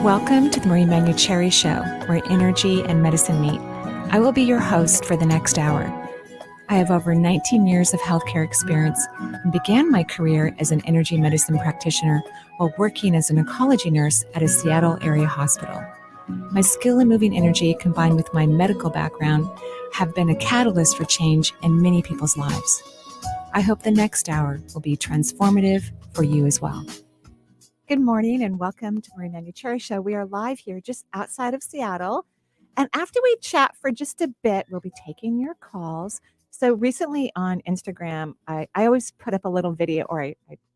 Welcome to the Manuchehri Show, where energy and medicine meet. I will be your host for the next hour. I have over 19 years of healthcare experience and began my career as an energy medicine practitioner while working as an oncology nurse at a Seattle area hospital. My skill in moving energy combined with my medical background have been a catalyst for change in many people's lives. I hope the next hour will be transformative for you as well. Good morning and welcome to the Manuchehri Show. We are live here just outside of Seattle. And after we chat for just a bit, we'll be taking your calls. So recently on Instagram, I always put up a little video, or I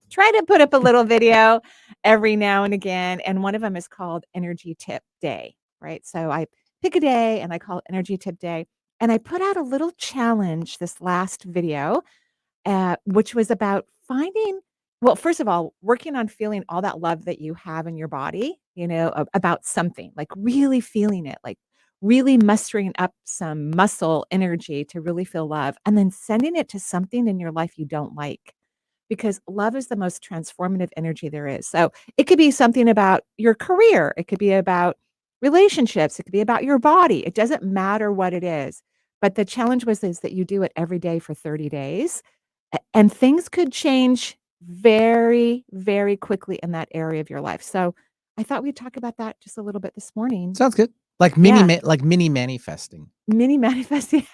try to put up a little video every now and again. And one of them is called Energy Tip Day, right? So I pick a day and I call it Energy Tip Day. And I put out a little challenge this last video, which was about finding, well, first of all, working on feeling all that love that you have in your body, about something, like really feeling it, like really mustering up some muscle energy to really feel love, and then sending it to something in your life you don't like. Because love is the most transformative energy there is. So it could be something about your career, it could be about relationships, it could be about your body. It doesn't matter what it is. But the challenge is that you do it every day for 30 days and things could change very, very quickly in that area of your life. So I thought we'd talk about that just a little bit this morning. Sounds good. Like Yeah. mini manifesting. Mini manifesting.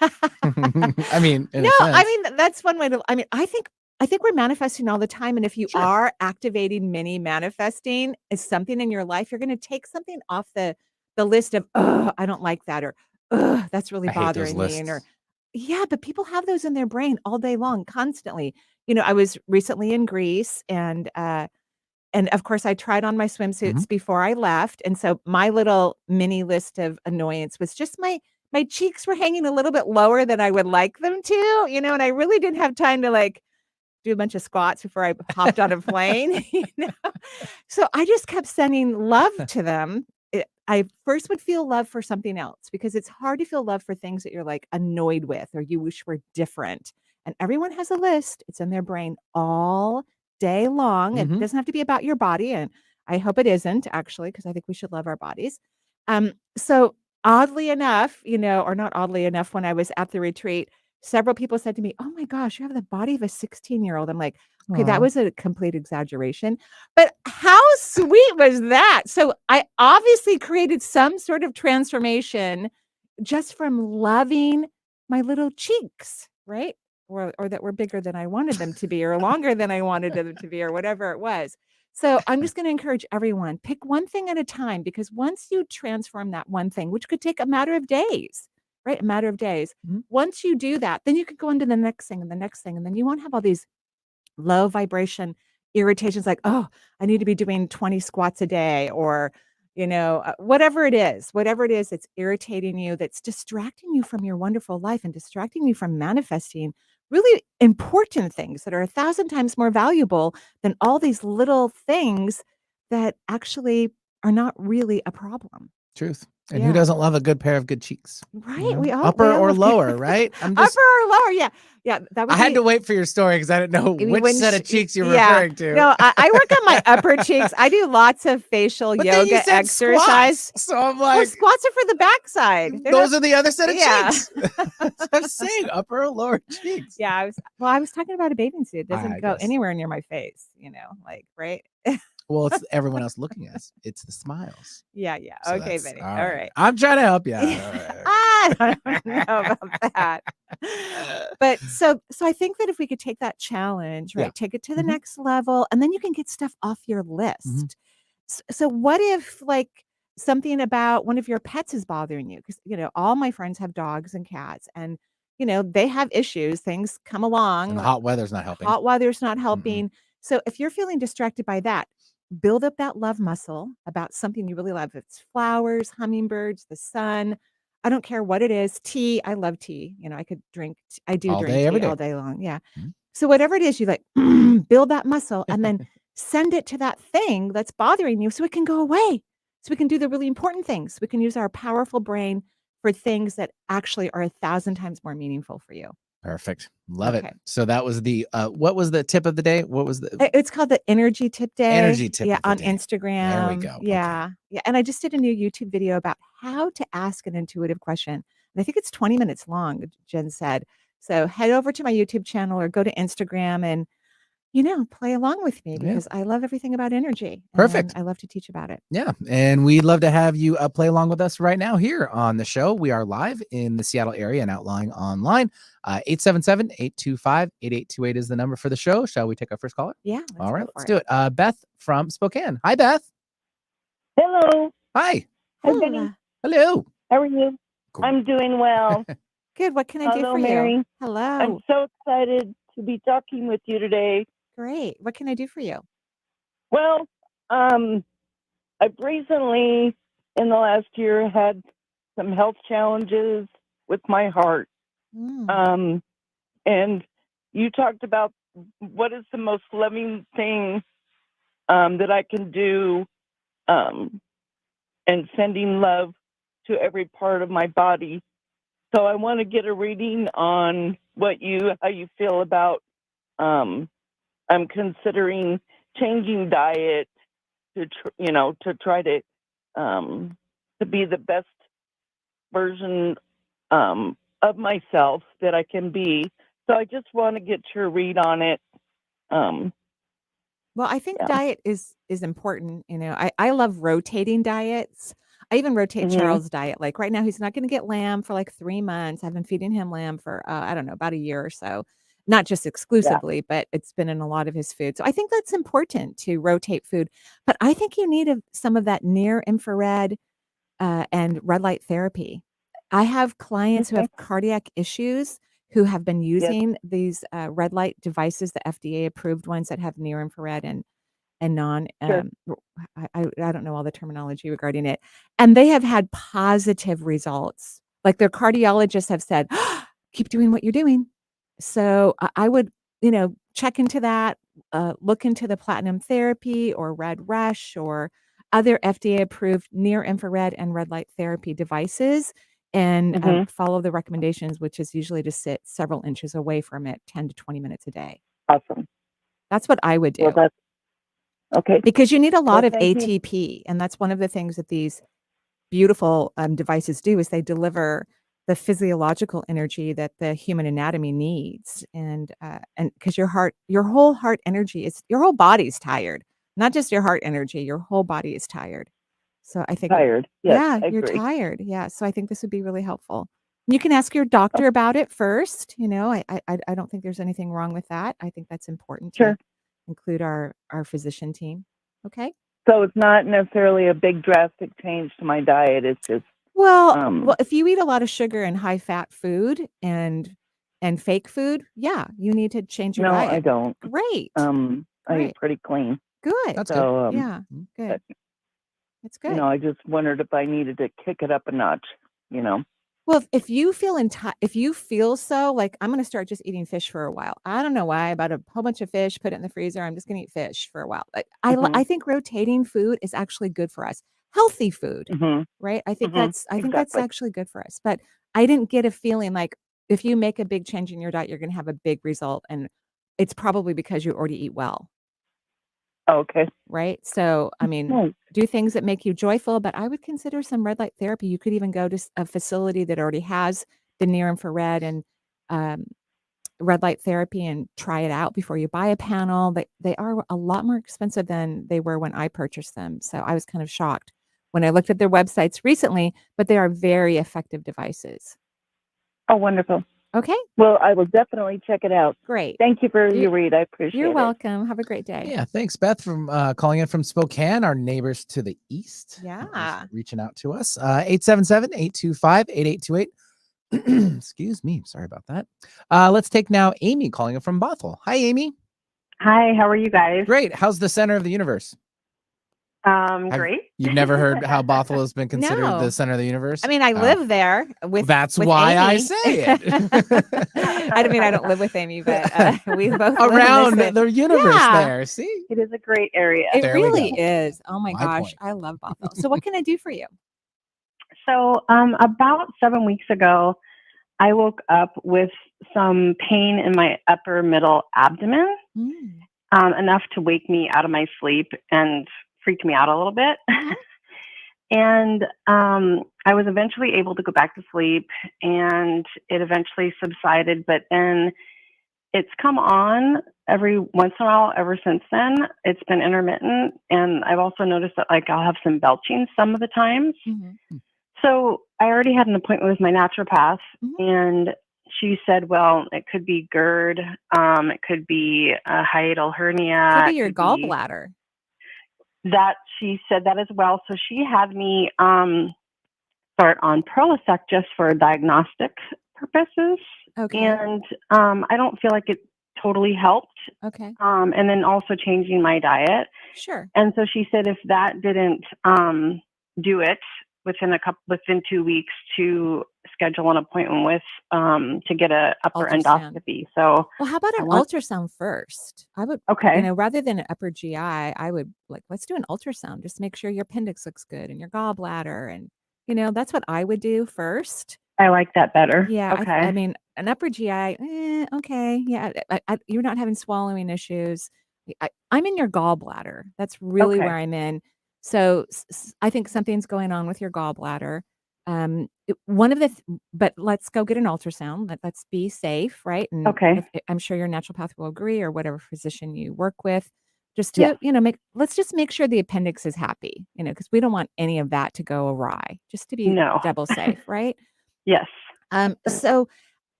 I mean, that's one way to. I think we're manifesting all the time, and if you Sure. are activating mini manifesting as something in your life, you're going to take something off the list of, oh, I don't like that, or oh, that's really I hate those bothering me, lists. or yeah, but people have those in their brain all day long, constantly. I was recently in Greece, and of course, I tried on my swimsuits before I left, and so my little mini list of annoyance was just my cheeks were hanging a little bit lower than I would like them to, and I really didn't have time to, like, do a bunch of squats before I hopped on a plane, So I just kept sending love to them. I first would feel love for something else because it's hard to feel love for things that you're, like, annoyed with or you wish were different, and everyone has a list. It's in their brain all day long. It doesn't have to be about your body, and I hope it isn't actually, because I think we should love our bodies. So oddly enough, or not oddly enough, when I was at the retreat, several people said to me, "Oh my gosh, you have the body of a 16-year-old." I'm like, "Okay, that Aw. was a complete exaggeration." But how sweet was that? So I obviously created some sort of transformation just from loving my little cheeks, right? Or that were bigger than I wanted them to be, or longer than I wanted them to be, or whatever it was. So I'm just going to encourage everyone, pick one thing at a time, because once you transform that one thing, which could take a matter of days, right? A matter of days. Once you do that, then you could go into the next thing and the next thing, and then you won't have all these low vibration irritations like, oh, I need to be doing 20 squats a day, or, whatever it is that's irritating you, that's distracting you from your wonderful life and distracting you from manifesting really important things that are 1,000 times more valuable than all these little things that actually are not really a problem. Truth. And Yeah. who doesn't love a good pair of good cheeks? Right. We all Upper or love lower, right? upper or lower. Yeah. Yeah. That would I had be to wait for your story because I didn't know which set of cheeks you were referring to. No, I work on my upper cheeks. I do lots of facial But then you yoga said exercise. squats, so I'm Well, like, squats are for the backside. those are the other set of Yeah. cheeks. So I'm saying upper or lower cheeks. Yeah, I was talking about a bathing suit. It doesn't I go guess. anywhere near my face, like, right? Well, it's everyone else looking at us. It's the smiles. Yeah. So Okay, that's Benny. all All right. right. I'm trying to help you out. I don't know about that. But so I think that if we could take that challenge, right, Yeah. take it to the next level, and then you can get stuff off your list. So what if, like, something about one of your pets is bothering you? Because, all my friends have dogs and cats, and, they have issues. Things come along. And the Like, hot weather's not helping. hot weather's not helping. So if you're feeling distracted by that, build up that love muscle about something you really love. It's flowers, hummingbirds, the sun. I don't care what it is. Tea. I love tea. I could drink. I do All drink day, every tea day. all day long. Yeah. So whatever it is, you like build that muscle and then send it to that thing that's bothering you so it can go away. So we can do the really important things. We can use our powerful brain for things that actually are 1,000 times more meaningful for you. Perfect. Love Okay. it. So that was the what was the tip of the day? What was the It's called the Energy Tip Day. energy tip of the on day? There we Instagram. go. Okay. Yeah. And I just did a new YouTube video about how to ask an intuitive question. And I think it's 20 minutes long, Jen said. So head over to my YouTube channel or go to Instagram and, play along with me Yeah. because I love everything about energy. Perfect. And I love to teach about it. Yeah. And we'd love to have you play along with us right now here on the show. We are live in the Seattle area and outlying online. 877-825-8828 is the number for the show. Shall we take our first caller? Yeah. All right, let's do it. Beth from Spokane. Hi, Beth. Hello. Hi. Hi, Benny. Hello. How are you? Cool. I'm doing well. Good. What can I do Hello, for Mary. you? Hello. I'm so excited to be talking with you today. Great. What can I do for you? Well, I've recently, in the last year, had some health challenges with my heart. And you talked about what is the most loving thing that I can do, and sending love to every part of my body. So I want to get a reading on how you feel about. I'm considering changing diet to try to be the best version of myself that I can be. So I just want to get your read on it. Well, I think diet is important. I love rotating diets. I even rotate Charles' diet. Like right now, he's not going to get lamb for like 3 months. I've been feeding him lamb for I don't know, about a year or so. Not just exclusively, but it's been in a lot of his food. So I think that's important to rotate food. But I think you need some of that near infrared and red light therapy. I have clients who have cardiac issues who have been using these red light devices, the FDA approved ones that have near infrared and non. I don't know all the terminology regarding it, and they have had positive results. Like their cardiologists have said, "Keep doing what you're doing." So I would, check into that, look into the platinum therapy or red rush or other FDA approved near infrared and red light therapy devices and follow the recommendations, which is usually to sit several inches away from it 10 to 20 minutes a day. Awesome. That's what I would do. Well, that's okay. Because you need a lot of thank you. ATP, and that's one of the things that these beautiful devices do is they deliver the physiological energy that the human anatomy needs, and because your whole heart energy is your whole body's tired, not just your heart energy, your whole body is tired. So I think Tired. Yes, I you're agree. tired. Yeah, so I think this would be really helpful. You can ask your doctor about it first. I don't think there's anything wrong with that. I think that's important to include our physician team. Okay. So it's not necessarily a big drastic change to my diet. It's just well, if you eat a lot of sugar and high fat food and fake food, yeah, you need to change your diet. No, I don't. Great. I eat pretty clean. Good. That's So, good. Yeah. Good. That's good. I just wondered if I needed to kick it up a notch. Well, if you feel so, like, I'm gonna start just eating fish for a while. I don't know why, I bought a whole bunch of fish, put it in the freezer, I'm just gonna eat fish for a while. Like, I think rotating food is actually good for us. Healthy food, right? I think that's Exactly. actually good for us. But I didn't get a feeling like if you make a big change in your diet, you're gonna have a big result, and it's probably because you already eat well. Okay. Right? So, I mean, Nice. do things that make you joyful, but I would consider some red light therapy. You could even go to a facility that already has the near infrared and um, red light therapy and try it out before you buy a panel. They are a lot more expensive than they were when I purchased them. So I was kind of shocked when I looked at their websites recently, but they are very effective devices. Oh, wonderful. Okay. Well, I will definitely check it out. Great. Thank you for your read. I appreciate it. You're welcome. Have a great day. Yeah, thanks, Beth, from calling in from Spokane, our neighbors to the east. Yeah. Reaching out to us. 877-825-8828. Excuse me. Sorry about that. Let's take now Amy calling in from Bothell. Hi, Amy. Hi, how are you guys? Great. How's the center of the universe? Great. You've never heard how Bothell has been considered No. the center of the universe? I mean, I live there with That's with why I Amy. say it. I mean, I don't live with Amy, but we both Around live in this the universe Yeah. there. See? It is a great area. It There we really go. is. Oh my My gosh, point. I love Bothell. So what can I do for you? So about 7 weeks ago, I woke up with some pain in my upper middle abdomen, Mm. enough to wake me out of my sleep and freak me out a little bit. Mhm. And I was eventually able to go back to sleep, and it eventually subsided. But then it's come on every once in a while ever since then. It's been intermittent, and I've also noticed that like I'll have some belching some of the times. Mhm. So I already had an appointment with my naturopath, Mhm. and she said, well, it could be GERD, it could be a hiatal hernia, Could be it your could be gallbladder. that. She said that as well. So she had me start on Prilosec just for diagnostic purposes, Okay. and I don't feel like it totally helped. Okay. And then also changing my diet. Sure. And so she said if that didn't do it within 2 weeks to schedule an appointment with to get a upper Ultrasound. endoscopy. So Well, how about I an want ultrasound first? I would, okay, rather than an upper GI, I would like, let's do an ultrasound. Just make sure your appendix looks good and your gallbladder. And, that's what I would do first. I like that better. Yeah. I Okay. mean, an upper GI, okay. Yeah. You're not having swallowing issues. I'm in your gallbladder. That's really where Okay. I'm in. So I think something's going on with your gallbladder. One of the, but let's go get an ultrasound. Let's be safe, right? And Okay. I'm sure your naturopath will agree, or whatever physician you work with, just Yes. to, let's just make sure the appendix is happy, because we don't want any of that to go awry, just to be No. double safe, right? Yes. So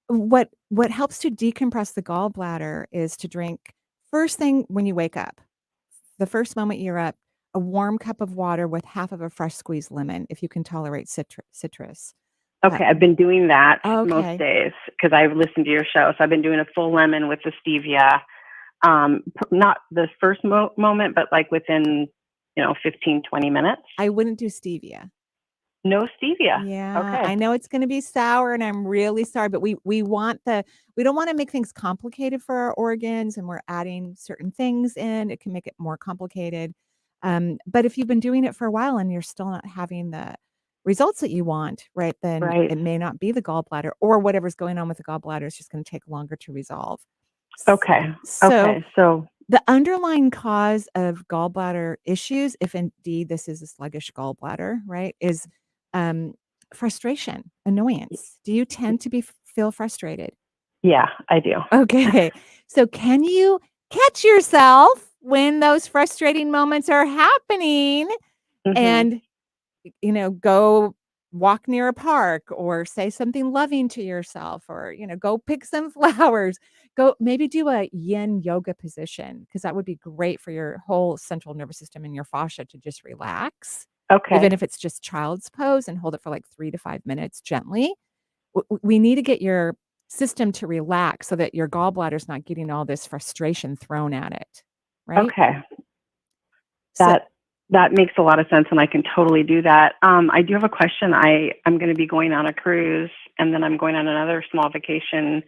what helps to decompress the gallbladder is to drink first thing when you wake up. The first moment you're up, a warm cup of water with half of a fresh squeezed lemon, if you can tolerate citrus. Okay. I've been doing that most Okay. days because I've listened to your show. So I've been doing a full lemon with the stevia. Not the first moment, but like within 15, 20 minutes. I wouldn't do stevia. No stevia. Yeah, Okay. I know it's gonna be sour, and I'm really sorry, but we don't wanna make things complicated for our organs, and we're adding certain things in. It can make it more complicated. But if you've been doing it for a while and you're still not having the results that you want, right, then Right. it may not be the gallbladder, or whatever's going on with the gallbladder is just gonna take longer to resolve. S Okay. so Okay. So, the underlying cause of gallbladder issues, if indeed this is a sluggish gallbladder, right, is um, frustration, annoyance. Do you tend to feel frustrated? yeah, I do. Okay. So can you catch yourself when those frustrating moments are happening Mhm. and go walk near a park or say something loving to yourself or, go pick some flowers. Go maybe do a yin yoga position because that would be great for your whole central nervous system and your fascia to just relax. Even Okay. if it's just child's pose and hold it for like 3 to 5 minutes gently. We need to get your system to relax so that your gallbladder's not getting all this frustration thrown at it, right? Okay. So That that makes a lot of sense, and I can totally do that. I do have a question. I'm going to be going on a cruise, and then I'm going on another small vacation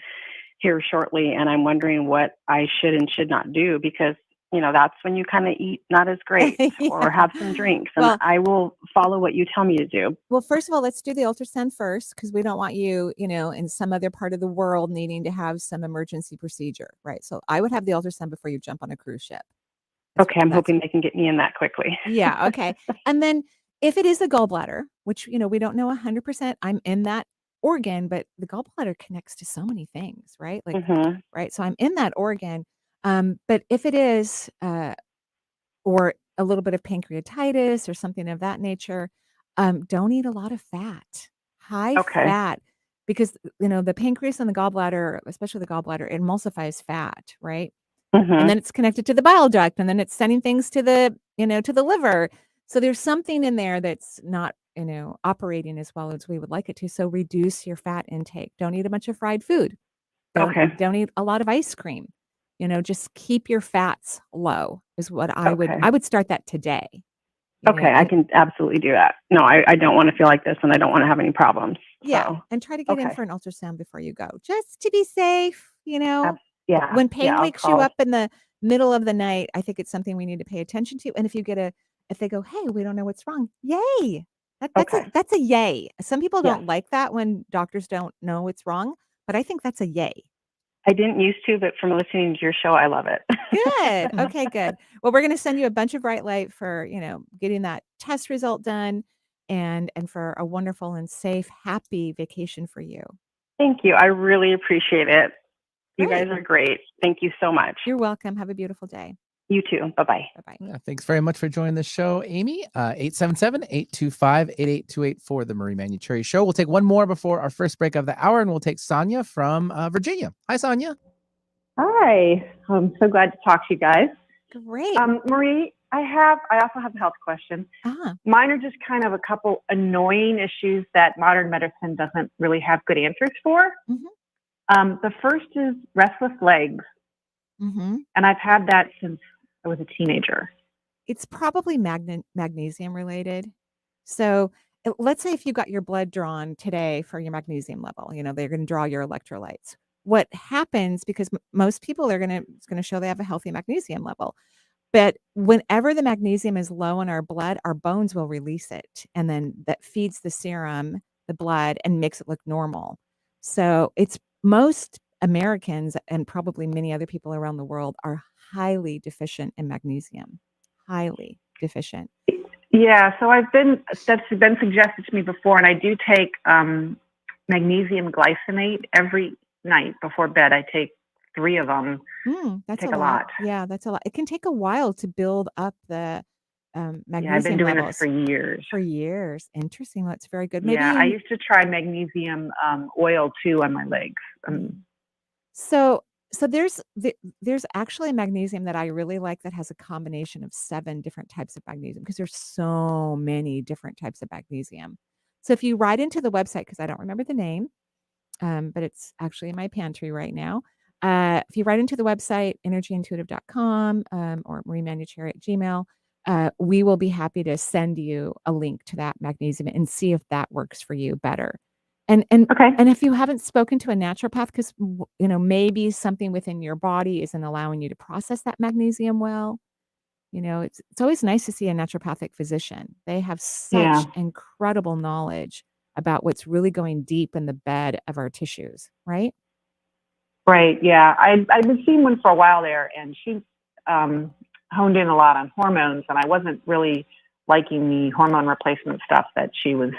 here shortly, and I'm wondering what I should and should not do because that's when you kind of eat not as great or yeah. have some drinks, and Well, I will follow what you tell me to do. first of all, let's do the ultrasound first because we don't want you, in some other part of the world needing to have some emergency procedure, right? So I would have the ultrasound before you jump on a cruise ship. Okay, I'm That's hoping they can get me in that quickly. yeah, okay. And then if it is a gallbladder, which, we don't know 100%, I'm in that organ, but the gallbladder connects to so many things, right? Like, Mhm. right? So I'm in that organ. But if it is, or a little bit of pancreatitis or something of that nature, don't eat a lot of fat, high Okay. fat, because, the pancreas and the gallbladder, especially the gallbladder, it emulsifies fat, right? And Mhm. then it's connected to the bile duct, and then it's sending things to to the liver. So there's something in there that's not, operating as well as we would like it to. So reduce your fat intake. Don't eat a bunch of fried food. Don't Okay. don't eat a lot of ice cream. Just keep your fats low is what Okay. I would start that today. Okay, I And can absolutely do that. No, I don't want to feel like this and I don't want to have any problems. yeah, So, and try to get in okay. for an ultrasound before you go, just to be safe. Yeah. When Yeah, pain I'll wakes you call. up in the middle of the night, I think it's something we need to pay attention to, and if they go, "Hey, we don't know what's wrong," yay! That's Okay. a yay. Some people Yes. don't like that when doctors don't know what's wrong, but I think that's a yay. I didn't used to, but from listening to your show, I love it. Good. Okay, good. Well, we're going to send you a bunch of bright light for, getting that test result done and for a wonderful and safe, happy vacation for you. Thank you. I really appreciate it. You Great. guys are great. Thank you so much. You're welcome. Have a beautiful day. You too. Bye-bye. Bye-bye. Yeah, thanks very much for joining the show, Amy. 877-825-8828 for the Marie Manuchehri Show. We'll take one more before our first break of the hour, and we'll take Sonia from Virginia. Hi, Sonia. Hi, I'm so glad to talk to you guys. Great. Marie, I also have a health question. Ah, Mine are just kind of a couple annoying issues that modern medicine doesn't really have good answers for. mhm, The first is restless legs, mhm. and I've had that since I was a teenager. It's probably magnesium related. So let's say if you got your blood drawn today for your magnesium level, they're going to draw your electrolytes. What happens, because most people it's going to show they have a healthy magnesium level. But whenever the magnesium is low in our blood, our bones will release it. And then that feeds the serum, the blood, and makes it look normal. So it's most Americans and probably many other people around the world are highly deficient in magnesium. Highly deficient. Yeah, so that's been suggested to me before, and I do take magnesium glycinate every night before bed. I take 3 of them. That's Take a a lot. lot. Yeah, that's a lot. It can take a while to build up the Yeah, I've been magnesium doing levels. this for years. For years. Interesting. That's very good. Maybe Yeah, I used to try magnesium oil too on my legs. so there's actually a magnesium that I really like that has a combination of 7 different types of magnesium because there's so many different types of magnesium. So if you write into the website, because I don't remember the name, but it's actually in my pantry right now. If you write into the website, energyintuitive.com or mariemanuchehri@gmail, we will be happy to send you a link to that magnesium and see if that works for you better. And Okay. and if you haven't spoken to a naturopath, because maybe something within your body isn't allowing you to process that magnesium well, it's always nice to see a naturopathic physician. They have such Yeah. incredible knowledge about what's really going deep in the bed of our tissues, right? Right. Yeah. I've been seeing one for a while there, and she honed in a lot on hormones, and I wasn't really liking the hormone replacement stuff that she was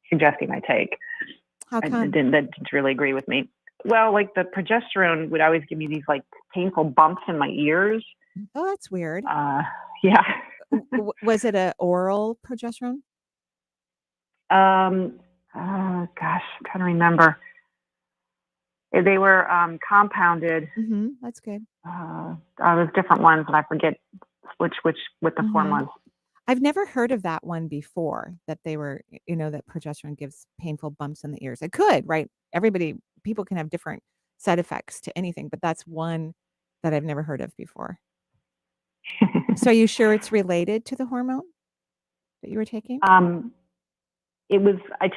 suggesting I take. How That come? didn't really agree with me. Well, like the progesterone would always give me these like painful bumps in my ears. Oh, that's weird. Yeah. Was it a oral progesterone? Oh gosh, I'm trying to remember. They were compounded. That's good. There's different ones, and I forget what the form was. I've never heard of that one before, that they were, that progesterone gives painful bumps in the ears. It could, right? People can have different side effects to anything, but that's one that I've never heard of before. So are you sure it's related to the hormone that you were taking? It was. I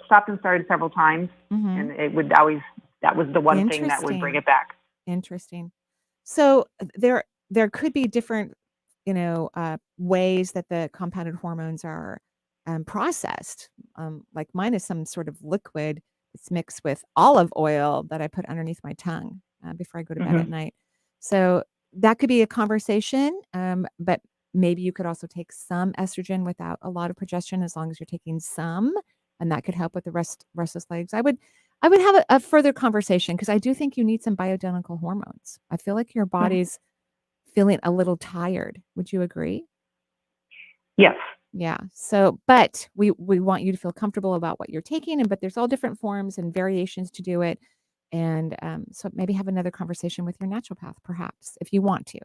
stopped and started several times, and it would always. That was the one thing that would bring it back. Interesting. So there could be different, ways that the compounded hormones are processed. Like mine is some sort of liquid. It's mixed with olive oil that I put underneath my tongue before I go to bed at night. So that could be a conversation. But maybe you could also take some estrogen without a lot of progesterone, as long as you're taking some, and that could help with the restless legs. I would have a further conversation, because I do think you need some bioidentical hormones. I feel like your body's feeling a little tired. Would you agree? Yes. Yeah. So, but we want you to feel comfortable about what you're taking, but there's all different forms and variations to do it. And so maybe have another conversation with your naturopath, perhaps, if you want to.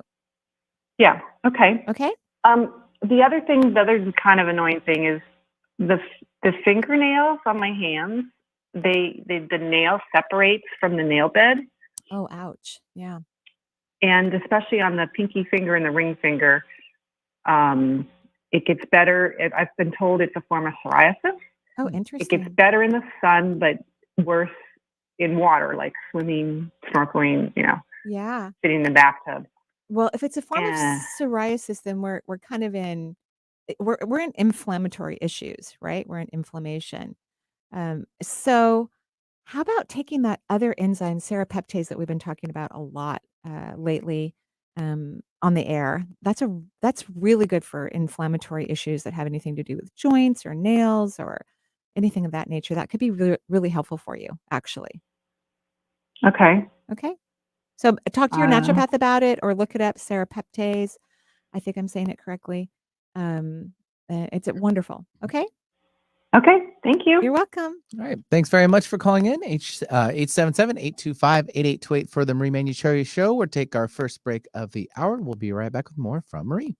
Yeah. Okay. Okay. The other kind of annoying thing is the fingernails on my hands. The nail separates from the nail bed. Oh, ouch. Yeah. And especially on the pinky finger and the ring finger, it gets better. I've been told it's a form of psoriasis. Oh, It interesting. gets better in the sun, but worse in water, like swimming, snorkeling, Yeah. sitting in the bathtub. Well, if it's a form of Yeah. psoriasis, then we're kind of in we're in inflammatory issues, right? We're in inflammation. So How about taking that other enzyme, serapeptase, that we've been talking about a lot lately on the air? That's really good for inflammatory issues that have anything to do with joints or nails or anything of that nature. That could be really, really helpful for you, actually. Okay. Okay. So talk to your Uh, naturopath about it or look it up, serapeptase. I think I'm saying it correctly. It's wonderful. Okay. okay. Thank you. You're welcome. All right. Thanks very much for calling in. 877-825-8828 for the Marie Manuchehri Show. We'll take our first break of the hour. We'll be right back with more from Marie.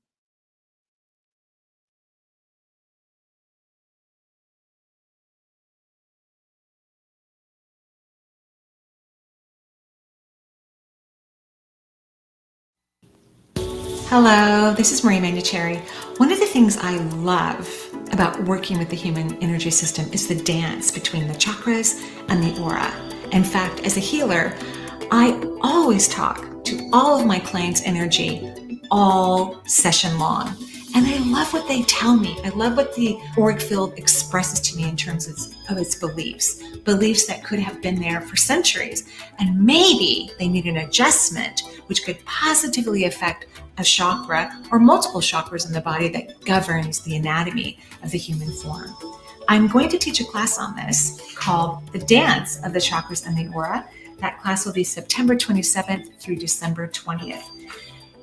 Hello, this is Marie Manuchehri. One of the things I love about working with the human energy system is the dance between the chakras and the aura. In fact, as a healer, I always talk to all of my clients' energy all session long. And I love what they tell me. I love what the auric field expresses to me in terms of its beliefs that could have been there for centuries. And maybe they need an adjustment, which could positively affect a chakra or multiple chakras in the body that governs the anatomy of the human form. I'm going to teach a class on this called The Dance of the Chakras and the Aura. That class will be September 27th through December 20th.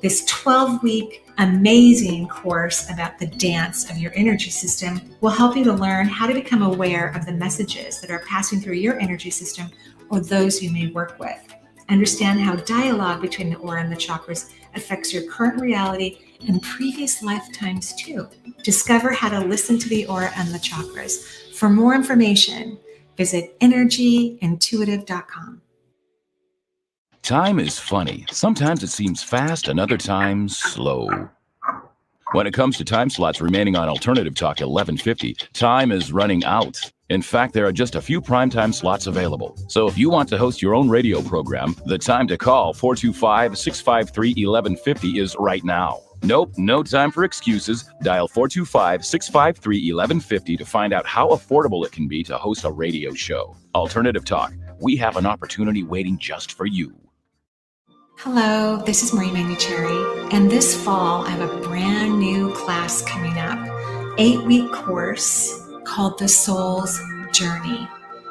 This 12-week amazing course about the dance of your energy system will help you to learn how to become aware of the messages that are passing through your energy system or those you may work with. Understand how dialogue between the aura and the chakras affects your current reality and previous lifetimes too. Discover how to listen to the aura and the chakras. For more information, visit energyintuitive.com. Time is funny. Sometimes it seems fast and other times slow. When it comes to time slots remaining on Alternative Talk 1150, time is running out. In fact, there are just a few primetime slots available. So if you want to host your own radio program, the time to call 425-653-1150 is right now. Nope, no time for excuses. Dial 425-653-1150 to find out how affordable it can be to host a radio show. Alternative Talk, we have an opportunity waiting just for you. Hello, this is Marie Manuchehri, and this fall I have a brand new class coming up, 8-week course called The Soul's Journey.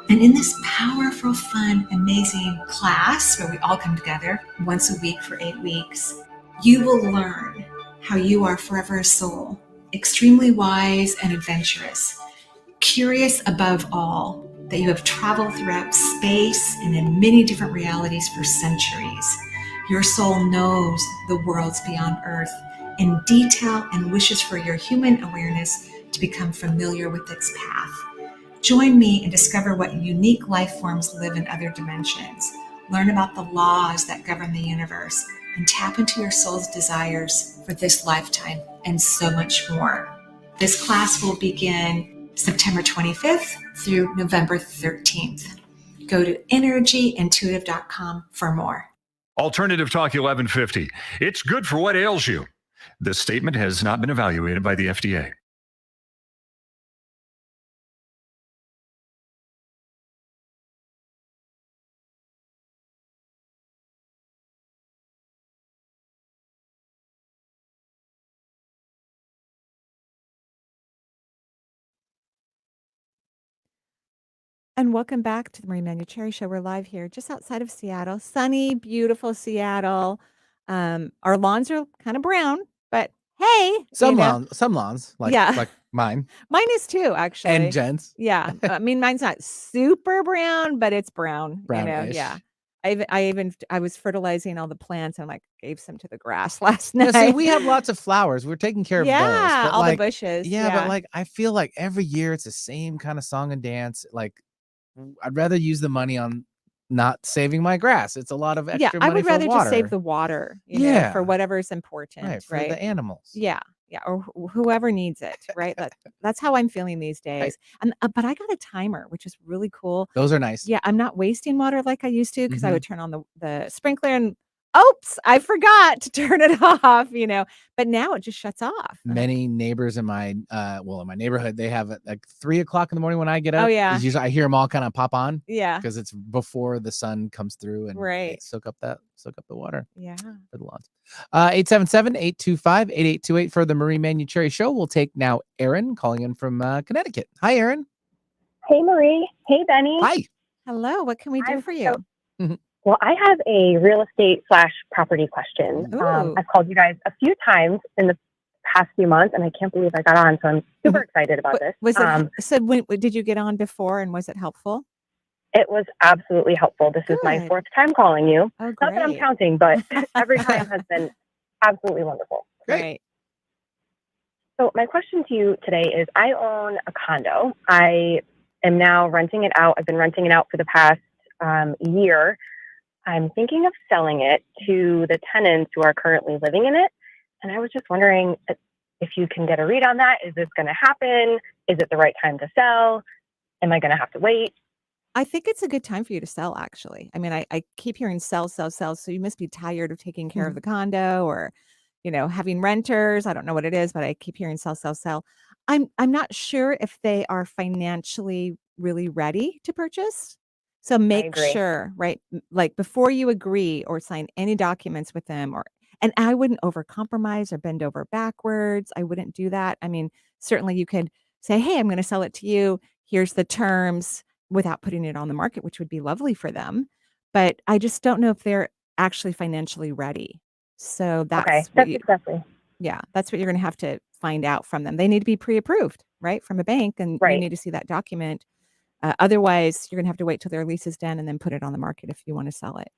And in this powerful, fun, amazing class where we all come together once a week for 8 weeks, you will learn how you are forever a soul, extremely wise and adventurous, curious above all, that you have traveled throughout space and in many different realities for centuries. Your soul knows the worlds beyond Earth in detail and wishes for your human awareness to become familiar with its path. Join me and discover what unique life forms live in other dimensions. Learn about the laws that govern the universe and tap into your soul's desires for this lifetime and so much more. This class will begin September 25th through November 13th. Go to energyintuitive.com for more. Alternative Talk 1150. It's good for what ails you. This statement has not been evaluated by the FDA. And welcome back to the Marie Manuchehri Show. We're live here just outside of Seattle. Sunny, beautiful Seattle. Our lawns are kind of brown, but hey. Some lawns, like mine. Mine is too, actually. And Jen's. Yeah. I mean, mine's not super brown, but it's brown. Brownish. Yeah. I was fertilizing all the plants and gave some to the grass last night. See, we have lots of flowers. We're taking care of those. Yeah, all the bushes. Yeah, but I feel like every year it's the same kind of song and dance. I'd rather use the money on not saving my grass. It's a lot of extra money for water. I would rather just save the water, know, for whatever's important. Right, for the animals. Yeah, or whoever needs it, right? That's how I'm feeling these days. Right. And but I got a timer, which is really cool. Those are nice. Yeah, I'm not wasting water like I used to because I would turn on the sprinkler and oops, I forgot to turn it off, but now it just shuts off. Many neighbors in my in my neighborhood, they have it like 3 o'clock in the morning when I get Oh, up. yeah. Is usually I hear them all kind of pop on Yeah. because it's before the sun comes through and they Right. soak up the water Yeah. for the lawns. 877-825-8828 for the Marie Manuchehri Show. We'll take now Aaron calling in from Connecticut. Hi, Aaron. Hey, Marie. Hey, Benny. Hi. Hello. What can we do I'm for you? Well, I have a real estate / property question. Ooh. I've called you guys a few times in the past few months, and I can't believe I got on, so I'm super excited about this. Was it so? Did you get on before, and was it helpful? It was absolutely helpful. This is my Good. 4th time calling you. Oh, Not that I'm great. counting, but every time has been absolutely wonderful. Great. So my question to you today is, I own a condo. I am now renting it out. I've been renting it out for the past year. I'm thinking of selling it to the tenants who are currently living in it. And I was just wondering if you can get a read on that. Is this going to happen? Is it the right time to sell? Am I going to have to wait? I think it's a good time for you to sell, actually. I mean, I keep hearing sell, sell, sell. So you must be tired of taking care of the condo or, having renters. I don't know what it is, but I keep hearing sell, sell, sell. I'm not sure if they are financially really ready to purchase. So make agree. sure, right? Like before you agree or sign any documents with them and I wouldn't overcompromise or bend over backwards. I wouldn't do that. I mean, certainly you could say, hey, I'm going to sell it to you. Here's the terms without putting it on the market, which would be lovely for them. But I just don't know if they're actually financially ready. So Okay, that's exactly. that's what you're going to have to find out from them. They need to be pre-approved, right, from a bank, and you Right. need to see that document. Otherwise, you're going to have to wait till their lease is done and then put it on the market if you want to sell it.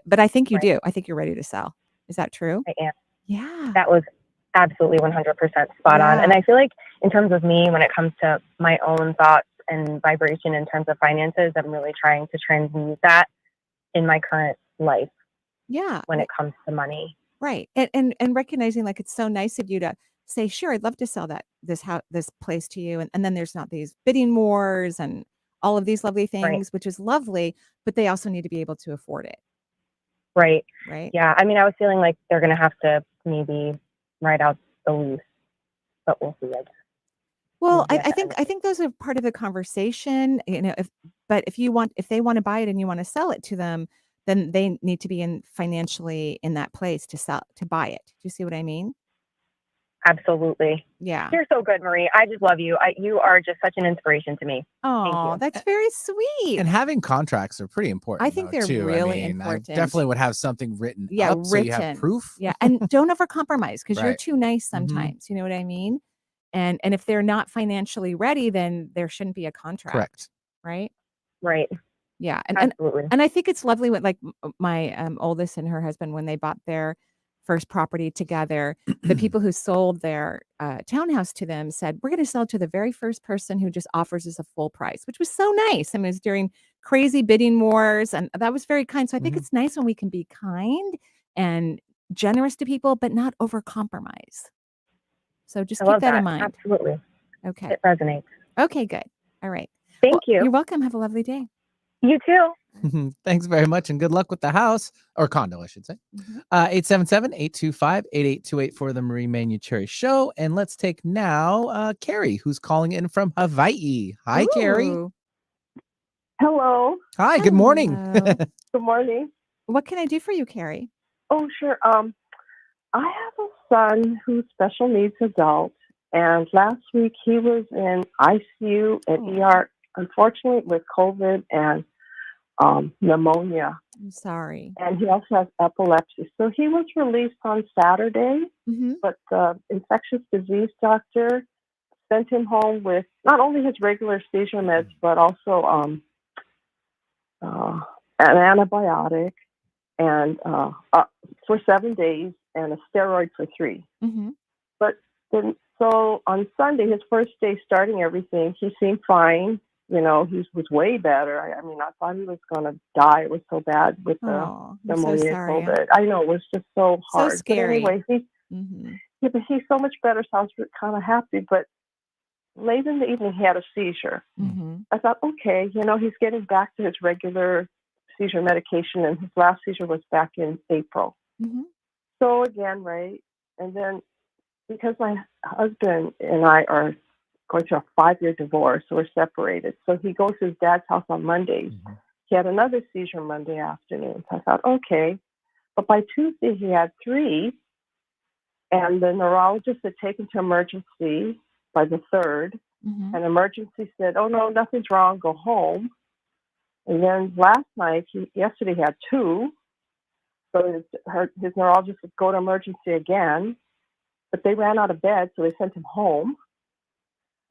But I think you Right. do. I think you're ready to sell. Is that true? I am. Yeah. That was absolutely 100% spot on. And I feel like in terms of me, when it comes to my own thoughts and vibration in terms of finances, I'm really trying to transmute that in my current life Yeah. when it comes to money. Right. And recognizing like it's so nice of you to say, sure, I'd love to sell this place to you. And then there's not these bidding wars and all of these lovely things, which is lovely, but they also need to be able to afford it. Right. Right. Yeah. I mean, I was feeling like they're going to have to maybe write out the lease, but we'll see. Well, I think those are part of the conversation, if they want to buy it and you want to sell it to them, then they need to be financially in that place to buy it. Do you see what I mean? Absolutely. Yeah. You're so good, Marie. I just love you. You are just such an inspiration to me. Oh, that's very sweet. And having contracts are pretty important. I think they're too. really I important. definitely would have something written Yeah, up so you have proof. Yeah, and don't overcompromise because you're Right. too nice sometimes. You know what I mean? And if they're not financially ready, then there shouldn't be a contract. Correct. Right? Right. Yeah, Absolutely. and I think it's lovely when like my oldest and her husband when they bought their first property together, the people who sold their townhouse to them said, "We're going to sell to the very first person who just offers us a full price," which was so nice. I mean, it was during crazy bidding wars, and that was very kind. So I think it's nice when we can be kind and generous to people, but not overcompromise. So just keep that in mind. Absolutely. Okay. It resonates. Okay, good. All right. Thank you. You're welcome. Have a lovely day. You too. Thanks very much, and good luck with the house or condo, I should say. 877-825-8828 for the Marie Manuchehri Show. And let's take now Carrie, who's calling in from Hawaii. Hi, Carrie. Hello. Hi, good morning. Good morning. What can I do for you, Carrie? Oh, sure. I have a son who's special needs adult, and last week he was in ICU and ER, unfortunately, with COVID and pneumonia. I'm sorry. And he also has epilepsy. So he was released on Saturday, but the infectious disease doctor sent him home with not only his regular seizure meds, but also an antibiotic and for 7 days and a steroid for 3. But then, so on Sunday, his first day starting everything, he seemed fine. You know, he was way better. I mean, I thought he was going to die. It was so bad with the pneumonia and COVID. I know, it was just so hard. So scary. But anyway, he's so much better, so I was kind of happy. But late in the evening, he had a seizure. I thought, okay, you know, he's getting back to his regular seizure medication, and his last seizure was back in April. Mhm. So again, right? And then because my husband and I are going through a 5-year divorce, so we're separated. So he goes to his dad's house on Mondays. Mhm. He had another seizure Monday afternoon. So I thought, okay. But by Tuesday, he had 3, and the neurologist had taken to emergency by the 3rd. Mhm. And emergency said, oh, no, nothing's wrong, go home. And then last night, yesterday, he had 2. So his neurologist would go to emergency again, but they ran out of bed, so they sent him home.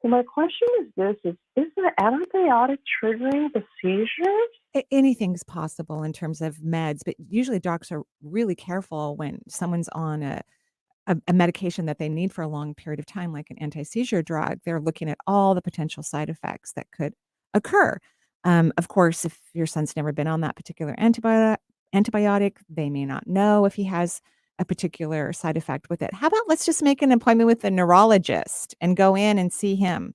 So my question is this, is the antibiotic triggering the seizures? Anything's possible in terms of meds, but usually docs are really careful when someone's on a medication that they need for a long period of time, like an anti-seizure drug. They're looking at all the potential side effects that could occur. Of course, if your son's never been on that particular antibiotic, they may not know if he has a particular side effect with it. How about let's just make an appointment with a neurologist and go in and see him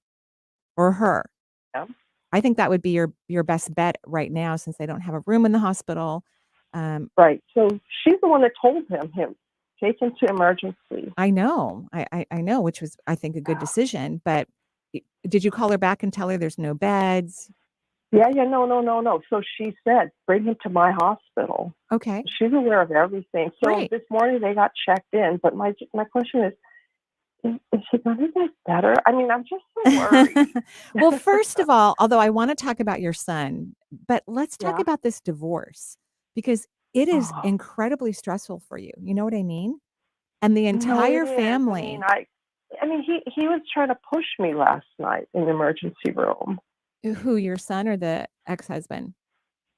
or her? Yeah. I think that would be your best bet right now, since they don't have a room in the hospital. Right. So she's the one that told him, take him to emergency. I know, I know, which was, I think, a good decision. But did you call her back and tell her there's no beds? Yeah, no. So she said, bring him to my hospital. Okay, She's aware of everything. So Great. this morning they got checked in, but my question is he going to get better? I mean, I'm just so worried. Well, first of all, although I want to talk about your son, but let's talk Yeah. about this divorce, because it is Oh. incredibly stressful for you. You know what I mean? And the No, it entire is. family. I mean, he was trying to push me last night in the emergency room. Who, your son or the ex-husband?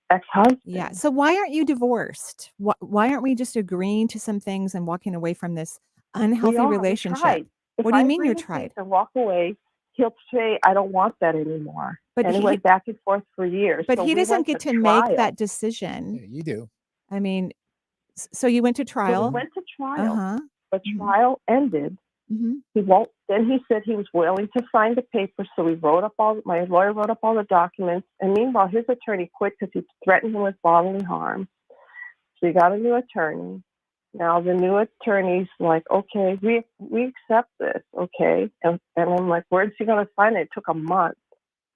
Ex-husband. Yeah. So why aren't you divorced? Why aren't we just agreeing to some things and walking away from this unhealthy We relationship? tried. If What do you I mean you agree to tried? things and walk away, he'll say, I don't want that anymore. But And it he went back and forth for years. but So he we doesn't went get to trial. make that Yeah, decision. you do. I mean, so you went to So we trial? went to trial. Uh-huh. But Mhm. trial ended. Mhm. He won't. Then he said he was willing to sign the papers. So we my lawyer wrote up all the documents. And meanwhile, his attorney quit because he threatened him with bodily harm. So he got a new attorney. Now the new attorney's like, okay, we accept this, okay. And I'm like, where's he going to sign it? It took a month.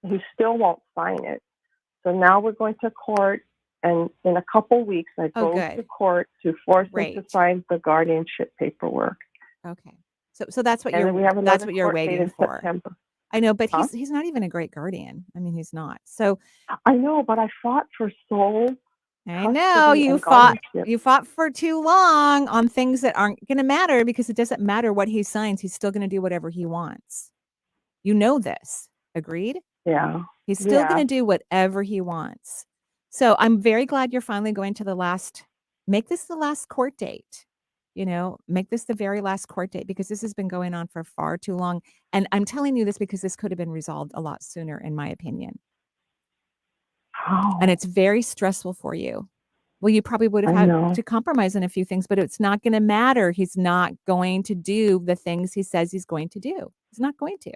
He still won't sign it. So now we're going to court. And in a couple weeks, I Oh, go good. to court to force him to Great. sign the guardianship paperwork. Okay. So that's what And then we have that's another what you're court date waiting in for. September. I know, but Huh? he's not even a great guardian. I mean, he's not. So I know, but I fought for sole I know custody and guardianship. you fought for too long on things that aren't going to matter, because it doesn't matter what he signs. He's still going to do whatever he wants. You know this. Agreed? Yeah. He's still Yeah. going to do whatever he wants. So I'm very glad you're finally going to make this the last court date. Make this the very last court date, because this has been going on for far too long. And I'm telling you this because this could have been resolved a lot sooner, in my opinion. Oh, And it's very stressful for you. Well, you probably would have I had know. to compromise on a few things, but it's not going to matter. He's not going to do the things he says he's going to do. He's not going to.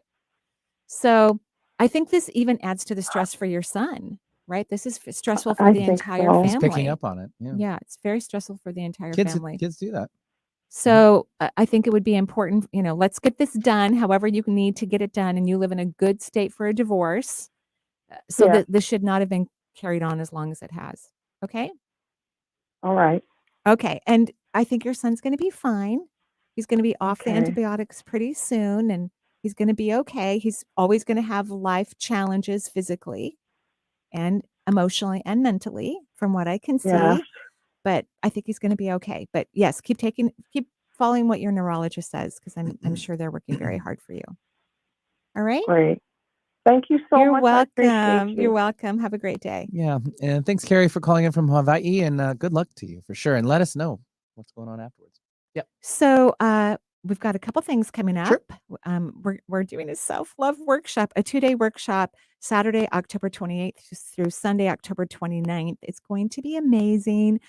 So I think this even adds to the stress for your son, right? This is stressful for I the think entire so. He's family. picking up on it. Yeah. Yeah, it's very stressful for the entire Kids family. do that. So I think it would be important, let's get this done, however you need to get it done, and you live in a good state for a divorce, so Yeah. that this should not have been carried on as long as it has. Okay? All right. Okay, and I think your son's gonna be fine. He's gonna be off the Okay. antibiotics pretty soon, and he's gonna be okay. He's always gonna have life challenges physically and emotionally and mentally, from what I can Yeah. see, but I think he's gonna be okay. But yes, keep following what your neurologist says, because I'm sure they're working very hard for you. All right? Great. Thank you so You're much. I appreciate welcome. you. You're welcome. Have a great day. Yeah. And thanks, Carrie, for calling in from Hawaii, and good luck to you for sure. And let us know what's going on afterwards. Yep. So, we've got a couple things coming up. Sure. We're doing a self-love workshop, a 2-day workshop, Saturday, October 28th through Sunday, October 29th. It's going to be amazing.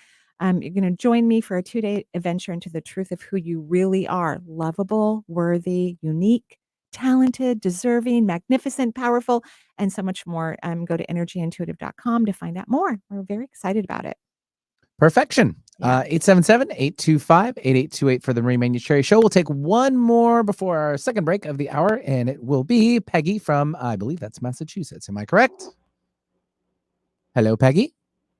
You're going to join me for a 2-day adventure into the truth of who you really are: lovable, worthy, unique, talented, deserving, magnificent, powerful, and so much more. Go to energyintuitive.com to find out more. We're very excited about it. Perfection. Yeah. 877-825-8828 for the Marie Manuchehri Show. We'll take one more before our second break of the hour, and it will be Peggy from, I believe that's Massachusetts. Am I correct? Hello, Peggy.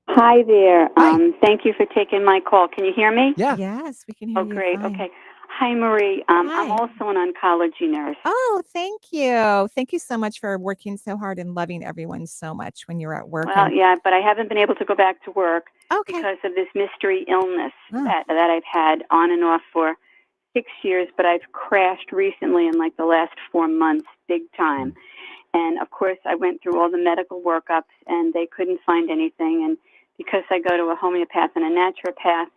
Hi there. Hi. Thank you for taking my call. Can you hear me? Yeah. Yes, we can hear Oh, you great. fine. Okay. Hi, Marie. Hi. I'm also an oncology nurse. Oh, thank you. Thank you so much for working so hard and loving everyone so much when you're at work. Well, yeah, but I haven't been able to go back to work Okay. because of this mystery illness Oh. that I've had on and off for 6 years, but I've crashed recently in like the last 4 months, big time. And of course, I went through all the medical workups and they couldn't find anything. And because I go to a homeopath and a naturopath,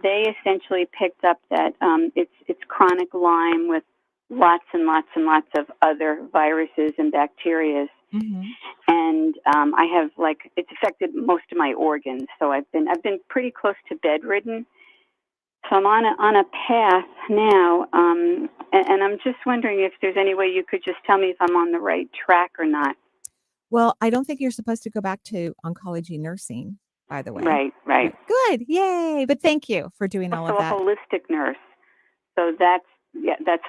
they essentially picked up that it's chronic Lyme with lots and lots and lots of other viruses and bacteria. Mm-hmm. And I have it's affected most of my organs. So I've been pretty close to bedridden. So I'm on a path now, and I'm just wondering if there's any way you could just tell me if I'm on the right track or not. Well, I don't think you're supposed to go back to oncology nursing, by the way. Right. Good. Yay. But thank you for doing all of Also that. a holistic nurse. So that's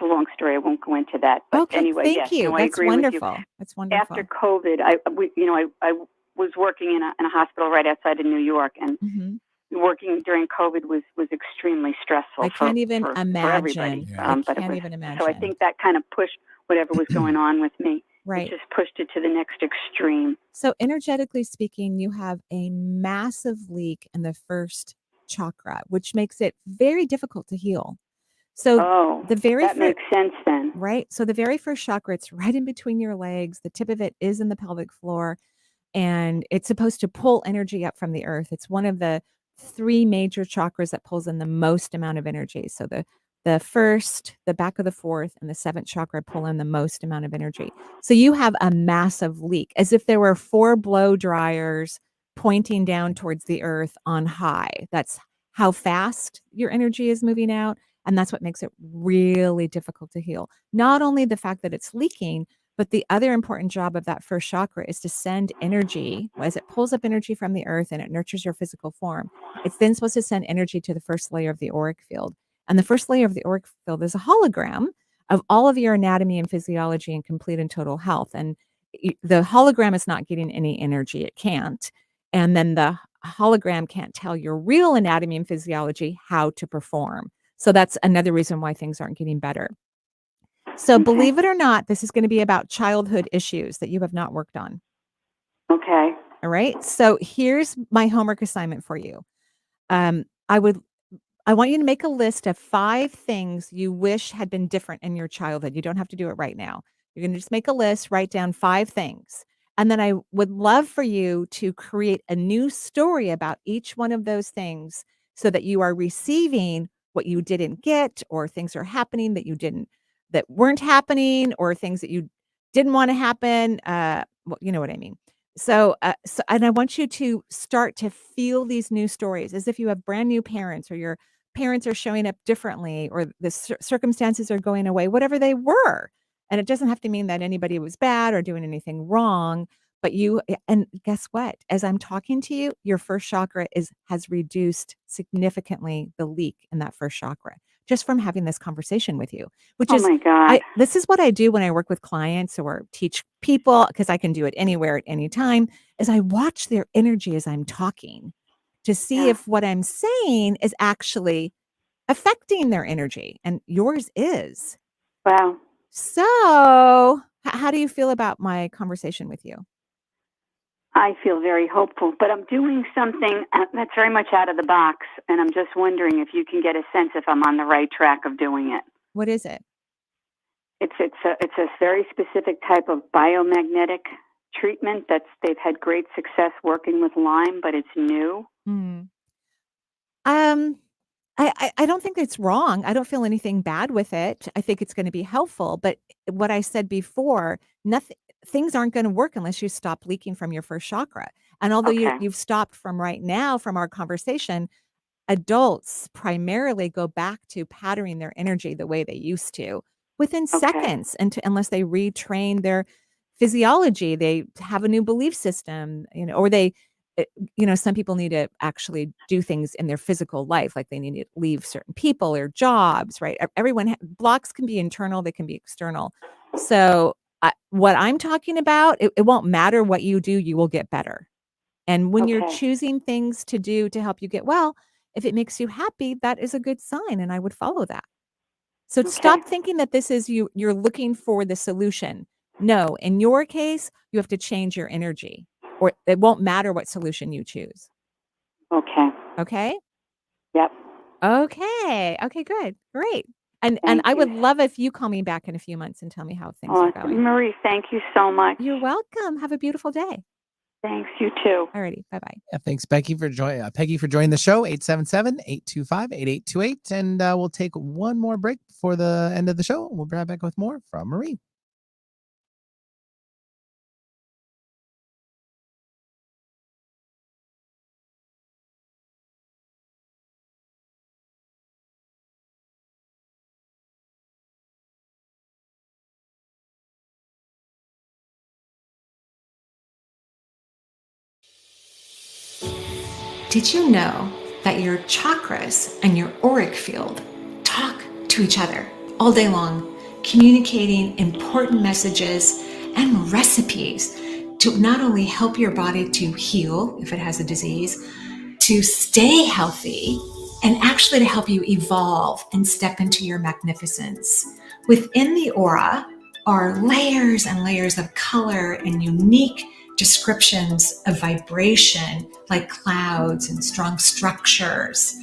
a long story. I won't go into that. But Okay, anyway, thank yes, you. no, I That's agree wonderful. with you. That's wonderful. After COVID, I was working in a hospital right outside of New York, and Mhm. working during COVID was extremely stressful. I can't even for everybody. imagine. I But it can't was, even imagine. so I think that kind of pushed whatever was going on with me. Right. It just pushed it to the next extreme. So energetically speaking, you have a massive leak in the first chakra, which makes it very difficult to heal. So the very that makes sense then. Right? So the very first chakra, it's right in between your legs. The tip of it is in the pelvic floor, and it's supposed to pull energy up from the earth. It's one of the 3 major chakras that pulls in the most amount of energy. So the first, the back of the fourth, and the seventh chakra pull in the most amount of energy. So you have a massive leak, as if there were 4 blow dryers pointing down towards the earth on high. That's how fast your energy is moving out, and that's what makes it really difficult to heal. Not only the fact that it's leaking, but the other important job of that first chakra is to send energy. As it pulls up energy from the earth and it nurtures your physical form, it's then supposed to send energy to the first layer of the auric field. And the first layer of the auric field is a hologram of all of your anatomy and physiology and complete and total health. And the hologram is not getting any energy. It can't. And then the hologram can't tell your real anatomy and physiology how to perform. So that's another reason why things aren't getting better. So believe it or not, this is going to be about childhood issues that you have not worked on. Okay. All right. So here's my homework assignment for you. I want you to make a list of 5 things you wish had been different in your childhood. You don't have to do it right now. You're going to just make a list, write down 5 things. And then I would love for you to create a new story about each one of those things so that you are receiving what you didn't get, or things are happening that weren't happening, or things that you didn't want to happen. You know what I mean? And I want you to start to feel these new stories as if you have brand new parents, or your parents are showing up differently, or the circumstances are going away, whatever they were. And it doesn't have to mean that anybody was bad or doing anything wrong, but and guess what? As I'm talking to you, your first chakra has reduced significantly, the leak in that first chakra, just from having this conversation with you, which is, my God. this is what I do when I work with clients or teach people, because I can do it anywhere at any time, is I watch their energy as I'm talking to see if what I'm saying is actually affecting their energy, and yours is. Wow. So how do you feel about my conversation with you? I feel very hopeful, but I'm doing something that's very much out of the box, and I'm just wondering if you can get a sense if I'm on the right track of doing it. What is it? It's a very specific type of biomagnetic treatment they've had great success working with Lyme, but it's new. I don't think it's wrong. I don't feel anything bad with it. I think it's going to be helpful. But what I said before, things aren't going to work unless you stop leaking from your first chakra. And although you've stopped from right now from our conversation, adults primarily go back to patterning their energy the way they used to, within seconds, unless they retrain their physiology, they have a new belief system, or some people need to actually do things in their physical life, like they need to leave certain people or jobs, right? Blocks can be internal, they can be external. So what I'm talking about, it won't matter what you do, you will get better. And when you're choosing things to do to help you get well, if it makes you happy, that is a good sign, and I would follow that. So stop thinking that this is you're looking for the solution. No, in your case, you have to change your energy, or it won't matter what solution you choose. Okay. Okay? Yep. Okay. Okay, good. Great. And Thank I would you. love if you call me back in a few months and tell me how things are going. Marie, thank you so much. You're welcome. Have a beautiful day. Thanks, you too. Alrighty. Bye-bye. Yeah, thanks, Peggy, for joining the show. 877-825-8828. And we'll take one more break before the end of the show. We'll be right back with more from Marie. Did you know that your chakras and your auric field talk to each other all day long, communicating important messages and recipes to not only help your body to heal if it has a disease, to stay healthy, and actually to help you evolve and step into your magnificence? Within the aura are layers and layers of color and unique descriptions of vibration, like clouds and strong structures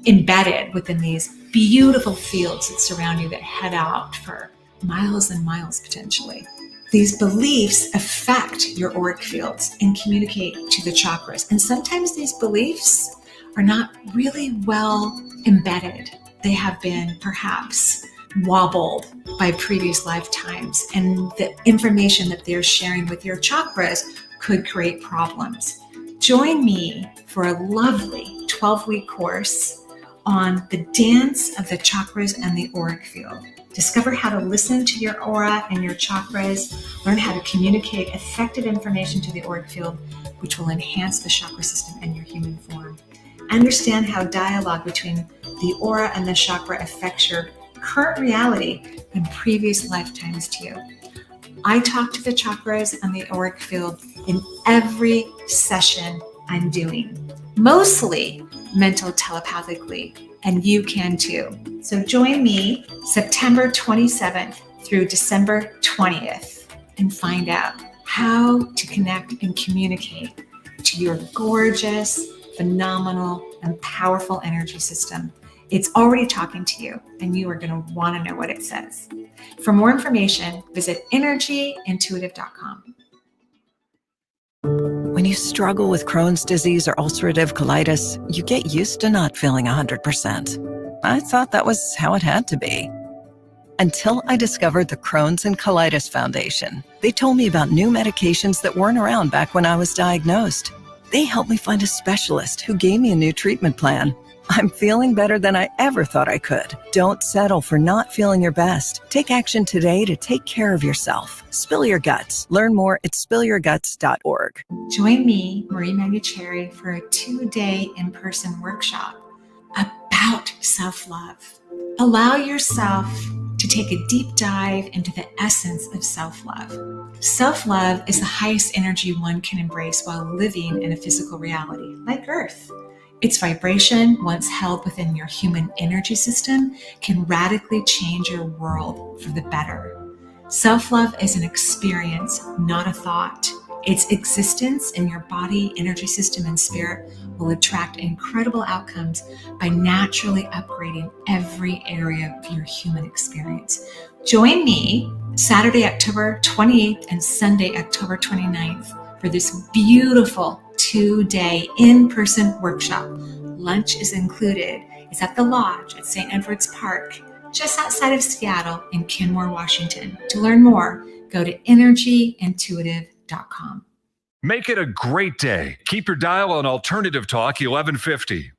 embedded within these beautiful fields that surround you that head out for miles and miles potentially. These beliefs affect your auric fields and communicate to the chakras. And sometimes these beliefs are not really well embedded. They have been perhaps wobbled by previous lifetimes, and the information that they're sharing with your chakras could create problems. Join me for a lovely 12-week course on the dance of the chakras and the auric field. Discover how to listen to your aura and your chakras, learn how to communicate effective information to the auric field, which will enhance the chakra system and your human form. Understand how dialogue between the aura and the chakra affects your current reality and previous lifetimes too. I talk to the chakras and the auric field in every session I'm doing, mostly mental telepathically, and you can too. So join me September 27th through December 20th and find out how to connect and communicate to your gorgeous, phenomenal, and powerful energy system. It's already talking to you, and you are going to want to know what it says. For more information, visit energyintuitive.com. When you struggle with Crohn's disease or ulcerative colitis, you get used to not feeling 100%. I thought that was how it had to be. Until I discovered the Crohn's and Colitis Foundation. They told me about new medications that weren't around back when I was diagnosed. They helped me find a specialist who gave me a new treatment plan. I'm feeling better than I ever thought I could. Don't settle for not feeling your best. Take action today to take care of yourself. Spill your guts. Learn more at spillyourguts.org. Join me, Marie Manuchehri, for a 2-day in-person workshop about self-love. Allow yourself to take a deep dive into the essence of self-love. Self-love is the highest energy one can embrace while living in a physical reality, like Earth. Its vibration, once held within your human energy system, can radically change your world for the better. Self-love is an experience, not a thought. Its existence in your body, energy system, and spirit will attract incredible outcomes by naturally upgrading every area of your human experience. Join me Saturday, October 28th and Sunday, October 29th for this beautiful 2-day in-person workshop. Lunch is included. It's at the Lodge at St. Edward's Park, just outside of Seattle in Kenmore, Washington. To learn more, go to energyintuitive.com. Make it a great day. Keep your dial on Alternative Talk 1150.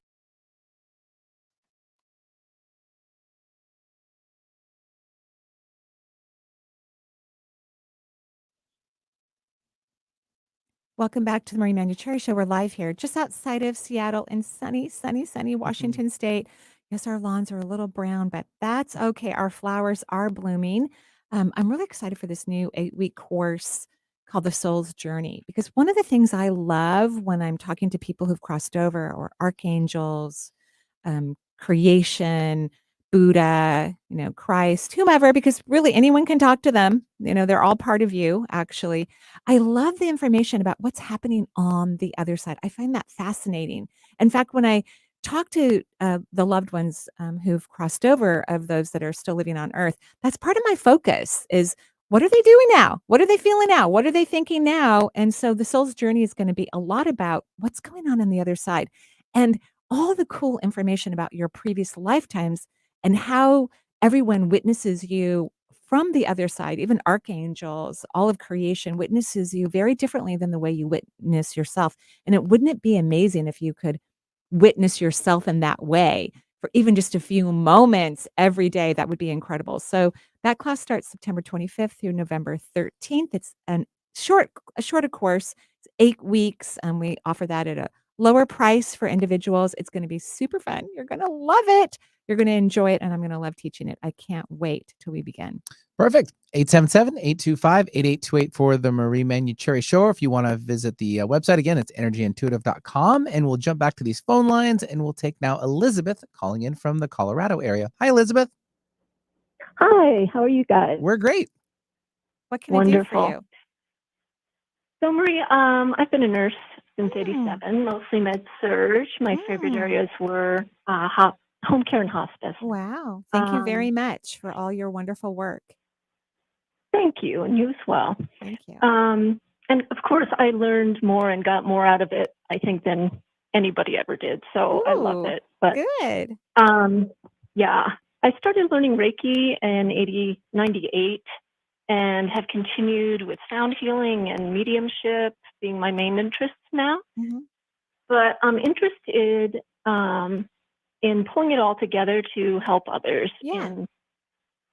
Welcome back to the Marie Manuchehri Show. We're live here just outside of Seattle in sunny Washington State. Yes, our lawns are a little brown, but that's okay. Our flowers are blooming. I'm really excited for this new 8-week course called The Soul's Journey, because one of the things I love when I'm talking to people who've crossed over, or archangels, creation, Buddha, Christ, whomever, because really anyone can talk to them. They're all part of you, actually. I love the information about what's happening on the other side. I find that fascinating. In fact, when I talk to the loved ones who've crossed over, of those that are still living on Earth, that's part of my focus is, what are they doing now? What are they feeling now? What are they thinking now? And so the soul's journey is going to be a lot about what's going on the other side, and all the cool information about your previous lifetimes, and how everyone witnesses you from the other side. Even archangels, all of creation witnesses you very differently than the way you witness yourself. And wouldn't it be amazing if you could witness yourself in that way for even just a few moments every day? That would be incredible. So that class starts September 25th through November 13th. It's a shorter course. It's 8 weeks, and we offer that at a lower price for individuals. It's going to be super fun. You're going to love it. You're going to enjoy it, and I'm going to love teaching it. I can't wait till we begin. Perfect. 877-825-8828 for the Marie Manuchehri Show. If you want to visit the website, again, it's energyintuitive.com. And we'll jump back to these phone lines, and we'll take now Elizabeth calling in from the Colorado area. Hi, Elizabeth. Hi, how are you guys? We're great. What can I do for you? So, Marie, I've been a nurse since '87, mostly med surg. My favorite areas were home care and hospice. Wow. Thank you very much for all your wonderful work. Thank you, and you as well. Thank you. And of course, I learned more and got more out of it, I think, than anybody ever did. So I love it. But good. Yeah, I started learning Reiki in '98 and have continued with sound healing and mediumship being my main interests now. But I'm interested in pulling it all together to help others in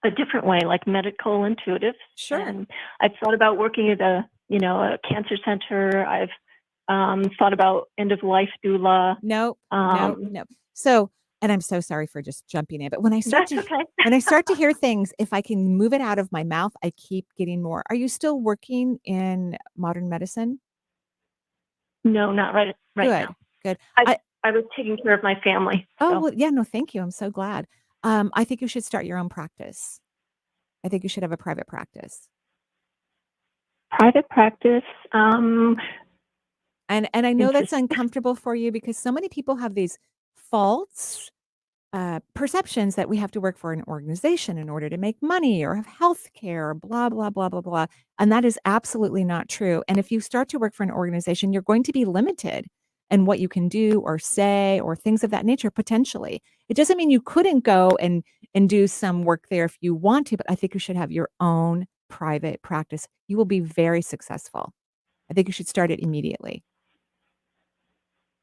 a different way, like medical intuitive. Sure. And I've thought about working at a cancer center. I've thought about end of life doula. No. So, and I'm so sorry for just jumping in, but when I start when I start to hear things, if I can move it out of my mouth, I keep getting more. Are you still working in modern medicine? No, not right now. Good. I was taking care of my family. Oh, well, yeah, no, thank you. I'm so glad. I think you should start your own practice. I think you should have a private practice. Private practice. And I know that's uncomfortable for you, because so many people have these false perceptions that we have to work for an organization in order to make money or have health care, blah, blah, blah, blah, blah. And that is absolutely not true. And if you start to work for an organization, you're going to be limited in what you can do or say or things of that nature, potentially. It doesn't mean you couldn't go and do some work there if you want to, but I think you should have your own private practice. You will be very successful. I think you should start it immediately.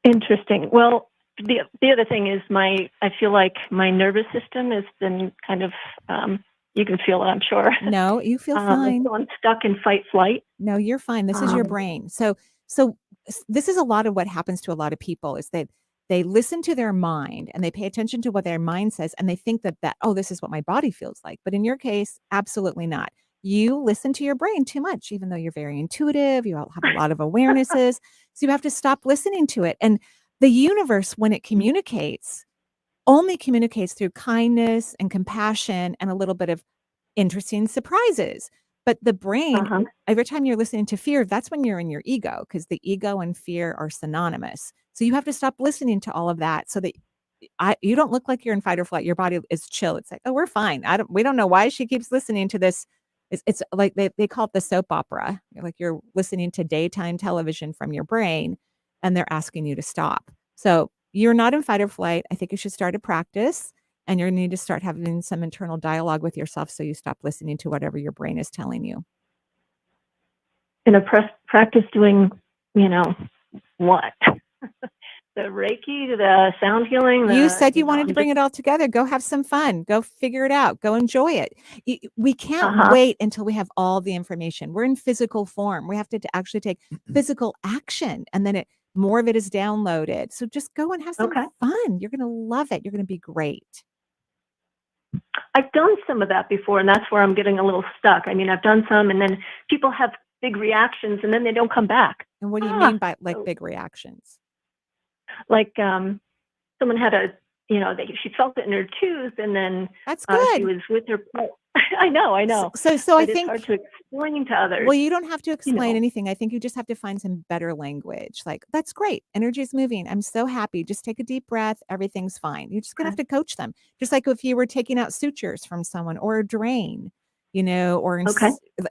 Interesting. Well, the other thing is I feel like my nervous system has been kind of, you can feel it, I'm sure. No, you feel fine. So I'm stuck in fight flight. No, you're fine. This is your brain. So this is a lot of what happens to a lot of people, is they listen to their mind and they pay attention to what their mind says, and they think that, oh, this is what my body feels like. But in your case, absolutely not. You listen to your brain too much, even though you're very intuitive, you all have a lot of awarenesses. So you have to stop listening to it. And the universe, when it communicates, only communicates through kindness and compassion and a little bit of interesting surprises. But the brain, every time you're listening to fear, that's when you're in your ego, because the ego and fear are synonymous. So you have to stop listening to all of that, so that you don't look like you're in fight or flight. Your body is chill. It's like, oh, we're fine. We don't know why she keeps listening to this. It's like they call it the soap opera. You're listening to daytime television from your brain, and they're asking you to stop. So you're not in fight or flight. I think you should start a practice. And you need to start having some internal dialogue with yourself, so you stop listening to whatever your brain is telling you. In a practice doing, what? the Reiki, the sound healing. You said you wanted to bring it all together. Go have some fun. Go figure it out. Go enjoy it. We can't wait until we have all the information. We're in physical form. We have to actually take physical action, and then more of it is downloaded. So just go and have some fun. You're going to love it. You're going to be great. I've done some of that before, and that's where I'm getting a little stuck. I mean, I've done some, and then people have big reactions, and then they don't come back. And what do you mean by big reactions? Like someone had she felt it in her tooth, and then that's good. She was with her. I know. So I think it's hard to explain to others. Well, you don't have to explain anything. I think you just have to find some better language. Like, that's great. Energy is moving. I'm so happy. Just take a deep breath. Everything's fine. You're just gonna have to coach them. Just like if you were taking out sutures from someone or a drain, or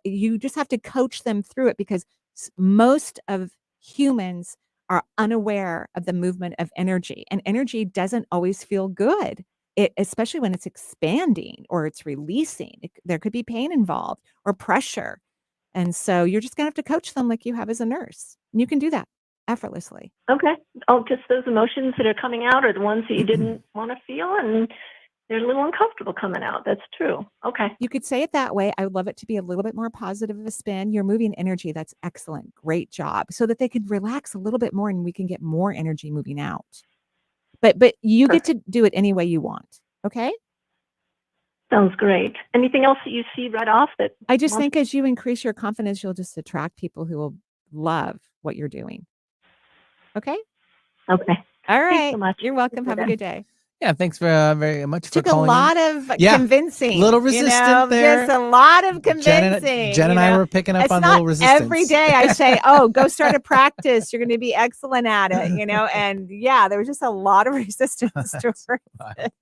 you just have to coach them through it, because most of humans are unaware of the movement of energy, and energy doesn't always feel good. Especially when it's expanding or it's releasing, there could be pain involved or pressure. And so you're just going to have to coach them like you have as a nurse. And you can do that effortlessly. Okay. Oh, just those emotions that are coming out are the ones that you didn't want to feel, and they're a little uncomfortable coming out. That's true. Okay. You could say it that way. I would love it to be a little bit more positive of a spin. You're moving energy. That's excellent. Great job. So that they could relax a little bit more and we can get more energy moving out. But you get to do it any way you want. Okay? Sounds great. Anything else that you see right off that? I just think as you increase your confidence, you'll just attract people who will love what you're doing. Okay? Okay. All right. Thanks so much. You're welcome. Have a good day. Yeah, thanks very much for calling. Took a lot of convincing. Little resistant there. Just a lot of convincing. Jen and I were picking up on a little resistance. Every day I say, go start a practice. You're going to be excellent at it, and there was just a lot of resistance towards it.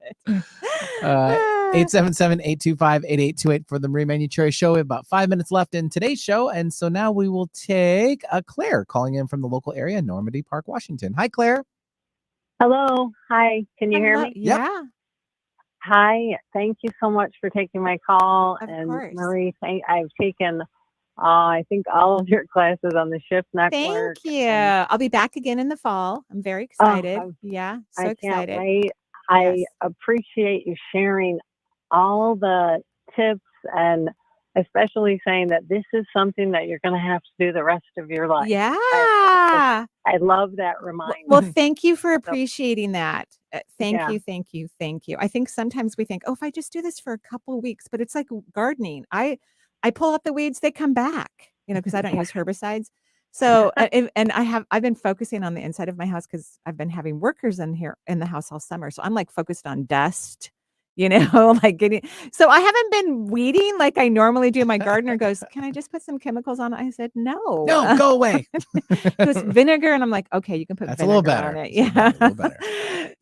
877-825-8828 for the Marie Manuchehri Show. We have about 5 minutes left in today's show. And so now we will take Claire calling in from the local area, Normandy Park, Washington. Hi, Claire. Hello. Hi. Can you hear me? Yeah. Hi. Thank you so much for taking my call. Of and course. Marie, I've taken, I think, all of your classes on the Shift Network. Thank you. I'll be back again in the fall. I'm very excited. So excited. Can't wait. I appreciate you sharing all the tips, and especially saying that this is something that you're going to have to do the rest of your life. Yeah. I love that reminder. Well, thank you for appreciating that. Thank you. I think sometimes we think, if I just do this for a couple of weeks, but it's like gardening. I pull out the weeds, they come back, because I don't use herbicides. So, and I've been focusing on the inside of my house because I've been having workers in the house all summer. So I'm like focused on dust, so I haven't been weeding like I normally do. My gardener goes, "Can I just put some chemicals on it?" I said, "No, go away." It was vinegar. And I'm like, okay, you can put vinegar a little better. on it. Yeah. A little better.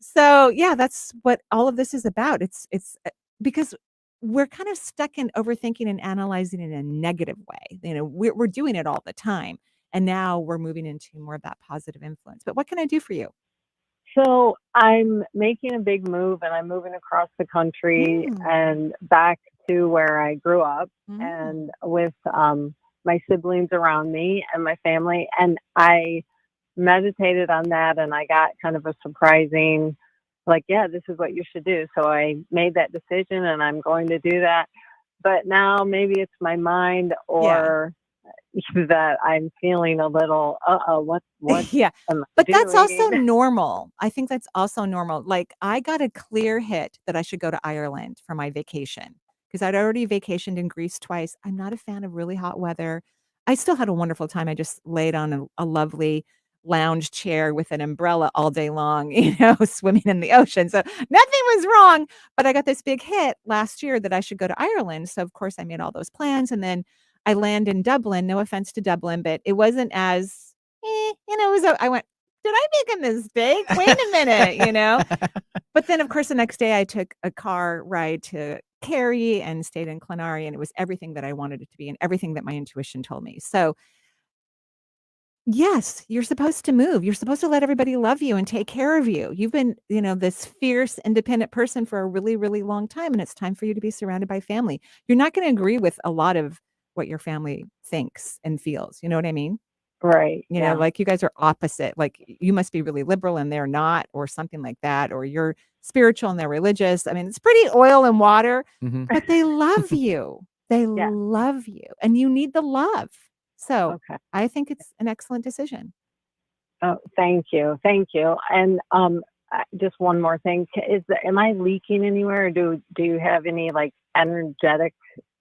So that's what all of this is about. It's because we're kind of stuck in overthinking and analyzing in a negative way. We're doing it all the time. And now we're moving into more of that positive influence. But what can I do for you? So I'm making a big move, and I'm moving across the country and back to where I grew up, and with my siblings around me and my family. And I meditated on that, and I got kind of a surprising, this is what you should do. So I made that decision, and I'm going to do that. But now maybe it's my mind or that I'm feeling a little, what yeah. am I But doing? that's also normal. I think that's also normal. Like, I got a clear hit that I should go to Ireland for my vacation because I'd already vacationed in Greece twice. I'm not a fan of really hot weather. I still had a wonderful time. I just laid on a lovely lounge chair with an umbrella all day long, swimming in the ocean. So nothing was wrong, but I got this big hit last year that I should go to Ireland. So of course I made all those plans, and then I land in Dublin. No offense to Dublin, but it wasn't as, I went, did I make a mistake? Wait a minute, But then, of course, the next day I took a car ride to Kerry and stayed in Clonari, and it was everything that I wanted it to be and everything that my intuition told me. So, yes, you're supposed to move. You're supposed to let everybody love you and take care of you. You've been, this fierce, independent person for a really, really long time, and it's time for you to be surrounded by family. You're not going to agree with a lot of what your family thinks and feels. You know what I mean? Right. You know, Yeah. like you guys are opposite. Like you must be really liberal and they're not, or something like that, or you're spiritual and they're religious. I mean, it's pretty oil and water, but they love you. They Yeah. love you, and you need the love. So Okay. I think it's an excellent decision. Oh, thank you. Thank you. And just one more thing. Am I leaking anywhere? Or do you have any like energetic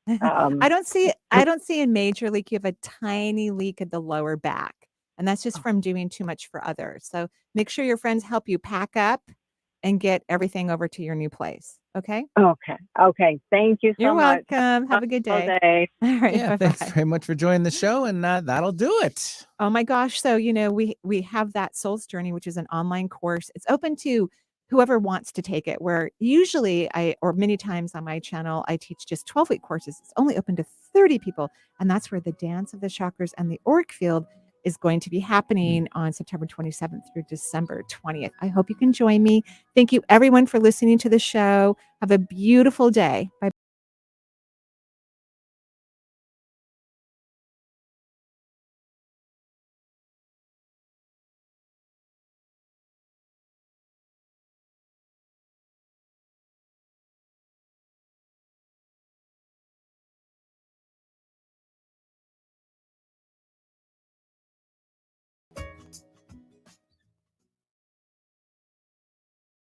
I don't see a major leak. You have a tiny leak at the lower back, and that's just from doing too much for others. So make sure your friends help you pack up and get everything over to your new place. Okay? Okay. Thank you so You're much. welcome. Have a good All day. day. All right. Yeah, Bye-bye. thanks very much for joining the show, and that'll do it. Oh my gosh. So, we have that Soul's Journey, which is an online course. It's open to whoever wants to take it, where usually or many times on my channel, I teach just 12-week courses. It's only open to 30 people. And that's where the Dance of the Chakras and the Auric Field is going to be happening on September 27th through December 20th. I hope you can join me. Thank you everyone for listening to the show. Have a beautiful day. Bye.